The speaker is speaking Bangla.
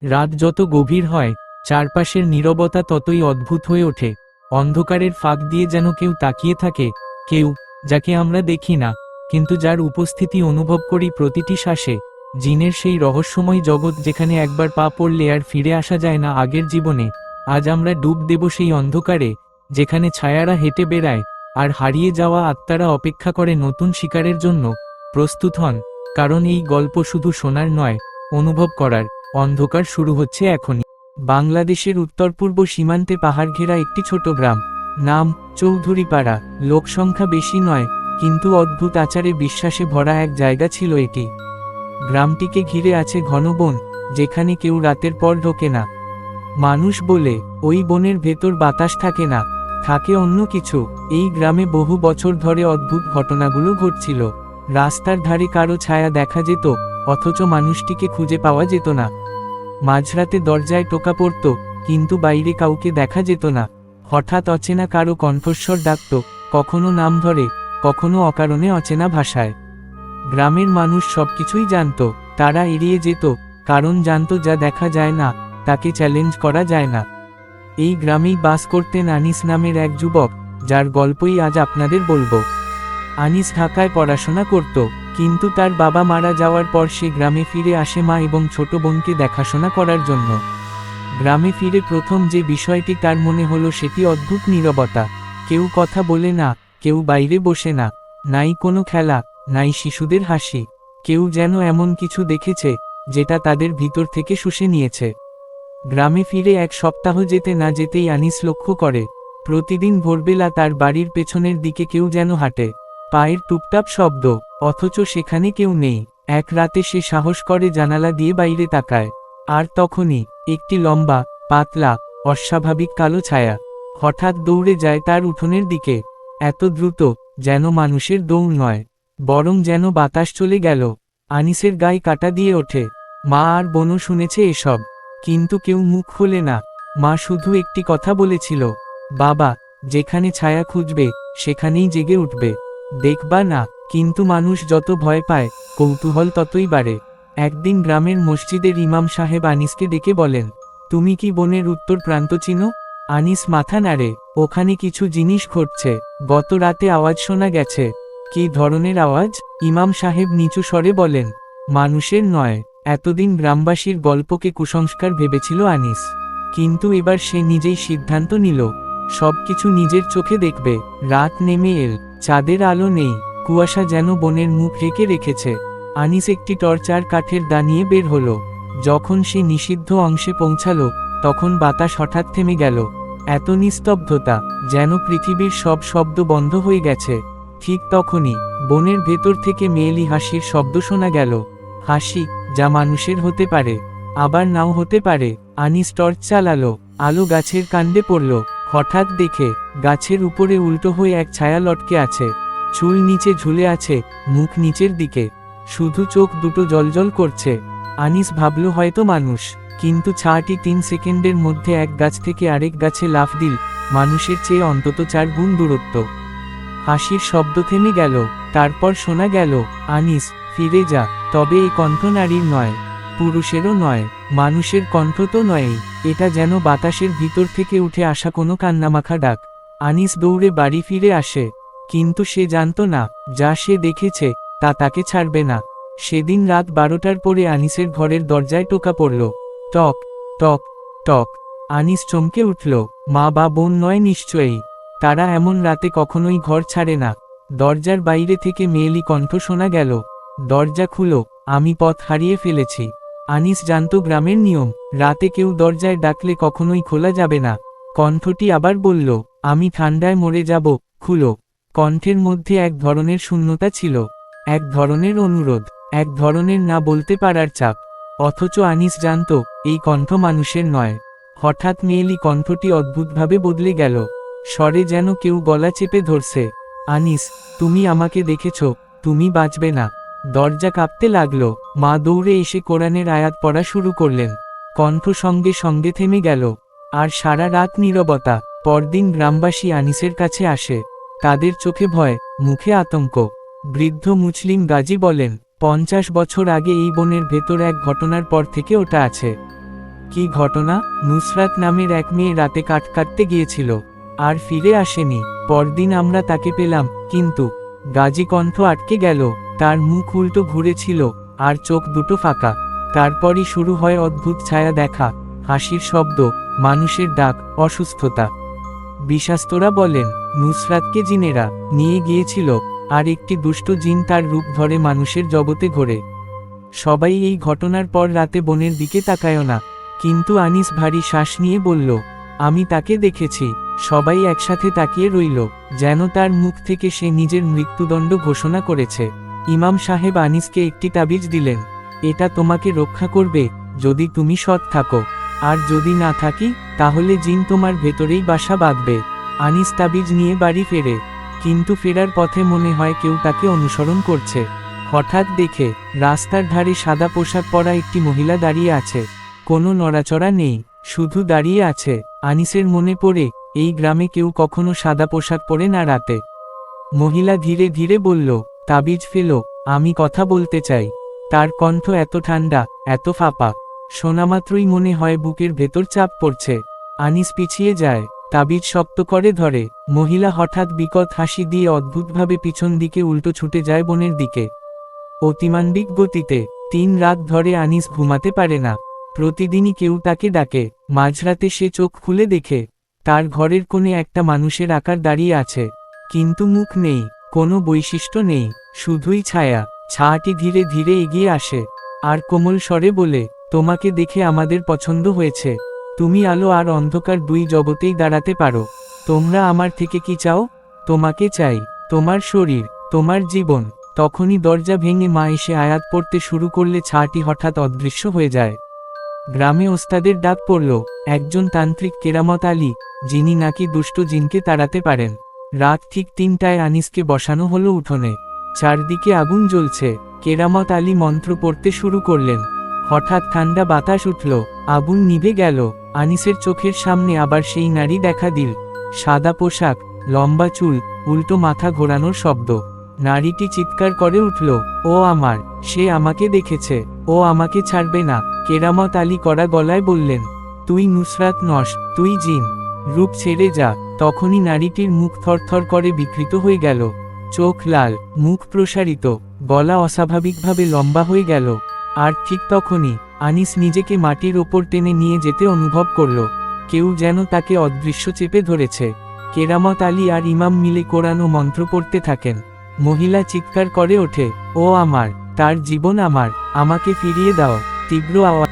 রাত যত গভীর হয়, চারপাশের নীরবতা ততই অদ্ভুত হয়ে ওঠে। অন্ধকারের ফাঁক দিয়ে যেন কেউ তাকিয়ে থাকে, কেউ যাকে আমরা দেখি না, কিন্তু যার উপস্থিতি অনুভব করি প্রতিটি শ্বাসে। জিনের সেই রহস্যময় জগৎ যেখানে একবার পা পড়লে আর ফিরে আসা যায় না আগের জীবনে। আজ আমরা ডুব দেব সেই অন্ধকারে, যেখানে ছায়ারা হেঁটে বেড়ায়, আর হারিয়ে যাওয়া আত্মারা অপেক্ষা করে নতুন শিকারের জন্য। প্রস্তুত হন, কারণ এই গল্প শুধু শোনার নয়, অনুভব করার। অন্ধকার শুরু হচ্ছে এখনই। বাংলাদেশের উত্তর পূর্ব সীমান্তে পাহাড় ঘেরা একটি ছোট গ্রাম, নাম চৌধুরীপাড়া। লোকসংখ্যা বেশি নয়, কিন্তু অদ্ভুত আচারে বিশ্বাসে ভরা এক জায়গা ছিল এটি। গ্রামটিকে ঘিরে আছে ঘন বন, যেখানে কেউ রাতের পর ঢোকে না। মানুষ বলে ওই বনের ভেতর বাতাস থাকে না, থাকে অন্য কিছু। এই গ্রামে বহু বছর ধরে অদ্ভুত ঘটনাগুলো ঘটছিল। রাস্তার ধারে কারো ছায়া দেখা যেত, অথচ মানুষটিকে খুঁজে পাওয়া যেত না। মাঝরাতে দরজায় টোকা পড়ত, কিন্তু বাইরে কাউকে দেখা যেত না। হঠাৎ অচেনা কারো কণ্ঠস্বর ডাকত, কখনো নাম ধরে, কখনো অকারণে অচেনা ভাষায়। গ্রামের মানুষ সবকিছুই জানত, তারা এড়িয়ে যেত, কারণ জানত যা দেখা যায় না, তাকে চ্যালেঞ্জ করা যায় না। এই গ্রামেই বাস করতেন আনিস নামের এক যুবক, যার গল্পই আজ আপনাদের বলবো। আনিস ঢাকায় পড়াশোনা করত, কিন্তু তার বাবা মারা যাওয়ার পর সে গ্রামে ফিরে আসে মা এবং ছোট বোনকে দেখাশোনা করার জন্য। গ্রামে ফিরে প্রথম যে বিষয়টি তার মনে হলো সেটি অদ্ভুত নীরবতা। কেউ কথা বলে না, কেউ বাইরে বসে না, নাই কোনো খেলা, নাই শিশুদের হাসি। কেউ যেন এমন কিছু দেখেছে, যেটা তাদের ভিতর থেকে শুষে নিয়েছে। গ্রামে ফিরে এক সপ্তাহ যেতে না যেতেই আনিস লক্ষ্য করে, প্রতিদিন ভোরবেলা তার বাড়ির পেছনের দিকে কেউ যেন হাঁটে, পায়ের টুপটাপ শব্দ, অথচ সেখানে কেউ নেই। এক রাতে সে সাহস করে জানালা দিয়ে বাইরে তাকায়, আর তখনই একটি লম্বা, পাতলা, অস্বাভাবিক কালো ছায়া হঠাৎ দৌড়ে যায় তার উঠোনের দিকে। এত দ্রুত, যেন মানুষের দৌড় নয়, বরং যেন বাতাস চলে গেল। আনিসের গায়ে কাঁটা দিয়ে ওঠে। মা আর বোনও শুনেছে এসব, কিন্তু কেউ মুখ খোলে না। মা শুধু একটি কথা বলেছিল, বাবা, যেখানে ছায়া খুঁজবে, সেখানেই জেগে উঠবে, দেখবা না। কিন্তু মানুষ যত ভয় পায়, কৌতূহল ততই বাড়ে। একদিন গ্রামের মসজিদের ইমাম সাহেব আনিসকে ডেকে বলেন, তুমি কি বনের উত্তর প্রান্ত চিনো? আনিস মাথা নাড়ে, ওখানে কিছু জিনিস ঘটছে, গত রাতে আওয়াজ শোনা গেছে। কী ধরনের আওয়াজ? ইমাম সাহেব নিচু স্বরে বলেন, মানুষের নয়। এতদিন গ্রামবাসীর গল্পকে কুসংস্কার ভেবেছিল আনিস, কিন্তু এবার সে নিজেই সিদ্ধান্ত নিল, সবকিছু নিজের চোখে দেখবে। রাত নেমে এল, চাঁদের আলো নেই, কুয়াশা যেন বনের মুখ ঢেকে রেখেছে। আনিস একটি টর্চ আর কাঠের দা নিয়ে বের হলো। যখন সে নিষিদ্ধ অংশে পৌঁছালো, তখন বাতাস হঠাৎ থেমে গেল। এত নিস্তব্ধতা, যেন পৃথিবীর সব শব্দ বন্ধ হয়ে গেছে। ঠিক তখনই বনের ভেতর থেকে মেয়েলি হাসির শব্দ শোনা গেল। হাসি, যা মানুষের হতে পারে, আবার নাও হতে পারে। আনিস টর্চ চালালো, আলো গাছের কাণ্ডে পড়ল। হঠাৎ দেখে, গাছের উপরে উল্টো হয়ে এক ছায়া লটকে আছে, চুল নিচে ঝুলে আছে, মুখ নিচের দিকে, শুধু চোখ দুটো জ্বলজ্বল করছে। আনিস ভাবল হয়তো মানুষ, কিন্তু ছায়াটি 3 সেকেন্ডের মধ্যে এক গাছ থেকে আরেক গাছে লাফ দিল, মানুষের চেয়ে অন্তত 4 গুণ দূরত্ব। হাসির শব্দ থেমে গেল, তারপর শোনা গেল, আনিস, ফিরে যা। তবে এই কণ্ঠ নারীর নয়, পুরুষেরও নয়, মানুষের কণ্ঠ তো নয়ই, এটা যেন বাতাসের ভিতর থেকে উঠে আসা কোনো কান্নামাখা ডাক। আনিস দৌড়ে বাড়ি ফিরে আসে, কিন্তু সে জানত না, যা সে দেখেছে, তা তাকে ছাড়বে না। সেদিন রাত 12টার পরে আনিসের ঘরের দরজায় টোকা পড়ল, টক টক টক। আনিস চমকে উঠল, মা বা বোন নয় নিশ্চয়ই, তারা এমন রাতে কখনোই ঘর ছাড়ে না। দরজার বাইরে থেকে মেয়েলি কণ্ঠ শোনা গেল, দরজা খুলো, আমি পথ হারিয়ে ফেলেছি। আনিস জানত গ্রামের নিয়ম, রাতে কেউ দরজায় ডাকলে কখনোই খোলা যাবে না। কণ্ঠটি আবার বলল, আমি ঠান্ডায় মরে যাব, খুলো। কণ্ঠের মধ্যে এক ধরনের শূন্যতা ছিল, এক ধরনের অনুরোধ, এক ধরনের না বলতে পারার চাপ। অথচ আনিস জানত, এই কণ্ঠ মানুষের নয়। হঠাৎ মেয়েলি কণ্ঠটি অদ্ভুতভাবে বদলে গেল, স্বরে যেন কেউ গলা চেপে ধরছে, আনিস, তুমি আমাকে দেখেছ, তুমি বাঁচবে না। দরজা কাঁপতে লাগলো, মা দৌড়ে এসে কোরআনের আয়াত পড়া শুরু করলেন। কণ্ঠ সঙ্গে সঙ্গে থেমে গেল, আর সারা রাত নীরবতা। পরদিন গ্রামবাসী আনিসের কাছে আসে, তাদের চোখে ভয়, মুখে আতঙ্ক। বৃদ্ধ মুসলিম গাজী বলেন, 50 বছর আগে এই বনের ভেতর এক ঘটনার পর থেকে ওটা আছে। কি ঘটনা? নুসরাত নামের এক মেয়ে রাতে কাটতে গিয়েছিল, আর ফিরে আসেনি। পরদিন আমরা তাকে পেলাম, কিন্তু গাজী কণ্ঠ আটকে গেল, তার মুখ উল্টো ঘুরেছিল, আর চোখ দুটো ফাঁকা। তারপরই শুরু হয় অদ্ভুত ছায়া দেখা, হাসির শব্দ, মানুষের ডাক, অসুস্থতা। বিশাস্তরা বলেন, নুসরাতকে জিনেরা নিয়ে গিয়েছিল, আর একটি দুষ্ট জিন তার রূপ ধরে মানুষের জগতে ঘোরে। সবাই এই ঘটনার পর রাতে বোনের দিকে তাকায় না, কিন্তু আনিস ভারী শ্বাস নিয়ে বলল, আমি তাকে দেখেছি। সবাই একসাথে তাকিয়ে রইল, যেন তার মুখ থেকে সে নিজের মৃত্যুদণ্ড ঘোষণা করেছে। ইমাম সাহেব আনিসকে একটি তাবিজ দিলেন, এটা তোমাকে রক্ষা করবে যদি তুমি সৎ থাকো, আর যদি না থাকি তাহলে জিন তোমার ভেতরেই বাসা বাঁধবে। আনিস তাবিজ নিয়ে বাড়ি ফেরে, কিন্তু ফেরার পথে মনে হয় কেউ তাকে অনুসরণ করছে। হঠাৎ দেখে রাস্তার ধারে সাদা পোশাক পরা একটি মহিলা দাঁড়িয়ে আছে, কোনো নড়াচড়া নেই, শুধু দাঁড়িয়ে আছে। আনিসের মনে পড়ে, এই গ্রামে কেউ কখনো সাদা পোশাক পরে না রাতে। মহিলা ধীরে ধীরে বলল, তাবিজ ফেলো, আমি কথা বলতে চাই। তার কণ্ঠ এত ঠান্ডা, এত ফাঁপা, শোনামাত্রই মনে হয় বুকের ভেতর চাপ পড়ছে। আনিস পিছিয়ে যায়, তাবিজ শক্ত করে ধরে। মহিলা হঠাৎ বিকট হাসি দিয়ে অদ্ভুতভাবে পিছন দিকে উল্টো ছুটে যায় বোনের দিকে, অতিমানবিক গতিতে। 3 রাত ধরে আনিস ঘুমাতে পারে না। প্রতিদিনই কেউ তাকে ডাকে। মাঝরাতে সে চোখ খুলে দেখে, তার ঘরের কোণে একটা মানুষের আকার দাঁড়িয়ে আছে, কিন্তু মুখ নেই, কোনো বৈশিষ্ট্য নেই, শুধুই ছায়া। ছায়াটি ধীরে ধীরে এগিয়ে আসে, আর কোমল স্বরে বলে, তোমাকে দেখে আমাদের পছন্দ হয়েছে। তুমি আলো আর অন্ধকার দুই জগতেই দাঁড়াতে পারো। তোমরা আমার থেকে কি চাও? তোমাকে চাই, তোমার শরীর, তোমার জীবন। তখনই দরজা ভেঙে মা এসে আয়াত পড়তে শুরু করলে ছায়াটি হঠাৎ অদৃশ্য হয়ে যায়। গ্রামে ওস্তাদের ডাক পড়ল, একজন তান্ত্রিক কেরামত আলী, যিনি নাকি দুষ্ট জিনকে তাড়াতে পারেন। রাত ঠিক 3টায় আনিসকে বসানো হলো উঠোনে। চারদিকে আগুন জ্বলছে। কেরামত আলী মন্ত্র পড়তে শুরু করলেন। হঠাৎ ঠান্ডা বাতাস উঠল, আগুন নিভে গেল। আনিসের চোখের সামনে আবার সেই নারী দেখা দিল, সাদা পোশাক, লম্বা চুল, উল্টো মাথা ঘোরানোর শব্দ। নারীটি চিৎকার করে উঠল, ও আমার, সে আমাকে দেখেছে, ও আমাকে ছাড়বে না। কেরামত আলী কড়া গলায় বললেন, তুই নুসরাত নস, তুই জিন, রূপ ছেড়ে যা। তখনই নারীটির মুখ থরথর করে বিকৃত হয়ে গেল, চোখ লাল, মুখ প্রসারিত, গলা অস্বাভাবিকভাবে লম্বা হয়ে গেল। আর ঠিক তখনই আনিস নিজেকে মাটির ওপর টেনে নিয়ে যেতে অনুভব করল, কেউ যেন তাকে অদৃশ্য চেপে ধরেছে। কেরামত আলী আর ইমাম মিলে কোরআন ও মন্ত্র পড়তে থাকেন। মহিলা চিৎকার করে ওঠে, ও আমার, তার জীবন আমার, আমাকে ফিরিয়ে দাও। তীব্র আওয়াজ